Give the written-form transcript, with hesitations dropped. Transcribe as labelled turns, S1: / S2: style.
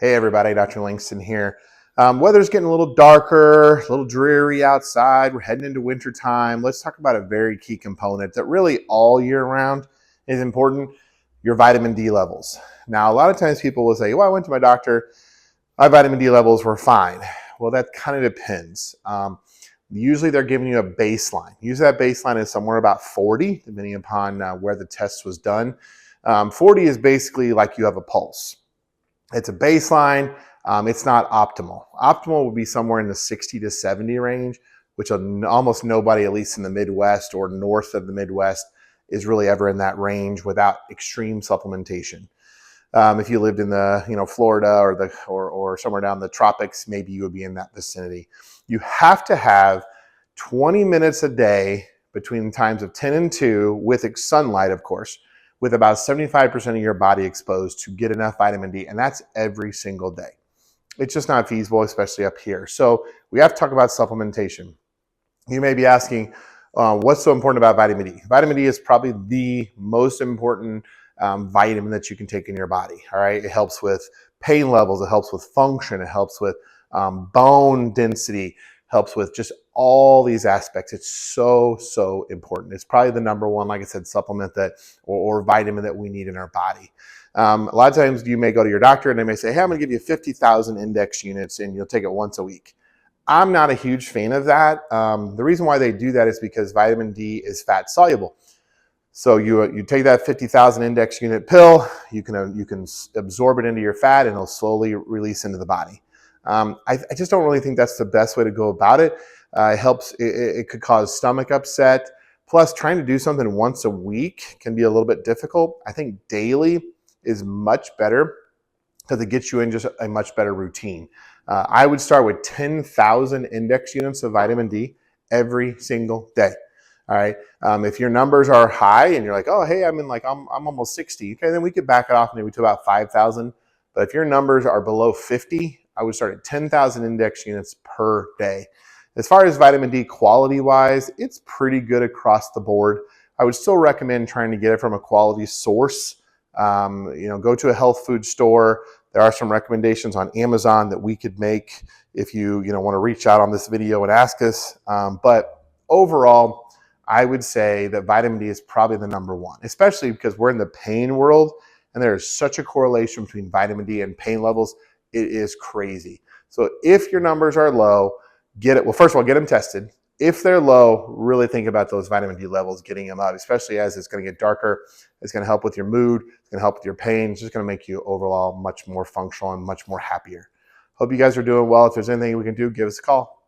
S1: Hey everybody, Dr. Langston here. Weather's getting a little darker, a little dreary outside. We're heading into winter time. Let's talk about a very key component that really all year round is important, your vitamin D levels. Now, a lot of times people will say, well, I went to my doctor, my vitamin D levels were fine. Well, that kind of depends. Usually they're giving you a baseline. Usually that baseline is somewhere about 40, depending upon where the test was done. 40 is basically like you have a pulse. It's a baseline. It's not optimal. Optimal would be somewhere in the 60 to 70 range, which almost nobody, at least in the Midwest or north of the Midwest, is really ever in that range without extreme supplementation. If you lived in the Florida or somewhere down the tropics, maybe you would be in that vicinity. You have to have 20 minutes a day between the times of 10 and 2 with sunlight, of course, with about 75% of your body exposed to get enough vitamin D, and that's every single day. It's just not feasible, especially up here. So we have to talk about supplementation. You may be asking, what's so important about vitamin D? Vitamin D is probably the most important vitamin that you can take in your body, all right? It helps with pain levels, it helps with function, it helps with bone density, helps with just all these aspects. It's so important. It's probably the number one, like I said, supplement that or vitamin that we need in our body. A lot of times you may go to your doctor and they may say, hey, I'm going to give you 50,000 index units and you'll take it once a week. I'm not a huge fan of that. The reason why they do that is because vitamin D is fat soluble. So you take that 50,000 index unit pill, you can absorb it into your fat and it'll slowly release into the body. I just don't really think that's the best way to go about it. It could cause stomach upset. Plus, trying to do something once a week can be a little bit difficult. I think daily is much better because it gets you in just a much better routine. I would start with 10,000 index units of vitamin D every single day. All right. If your numbers are high and you're like, oh, hey, I'm almost 60. Okay, then we could back it off maybe to about 5,000. But if your numbers are below 50, I would start at 10,000 index units per day. As far as vitamin D quality wise, it's pretty good across the board. I would still recommend trying to get it from a quality source. Go to a health food store. There are some recommendations on Amazon that we could make if you want to reach out on this video and ask us. But overall, I would say that vitamin D is probably the number one, especially because we're in the pain world and there is such a correlation between vitamin D and pain levels. It is crazy. So if your numbers are low, first of all, get them tested. If they're low, really think about those vitamin D levels, getting them up, especially as it's going to get darker. It's going to help with your mood. It's going to help with your pain. It's just going to make you overall much more functional and much more happier. Hope you guys are doing well. If there's anything we can do, give us a call.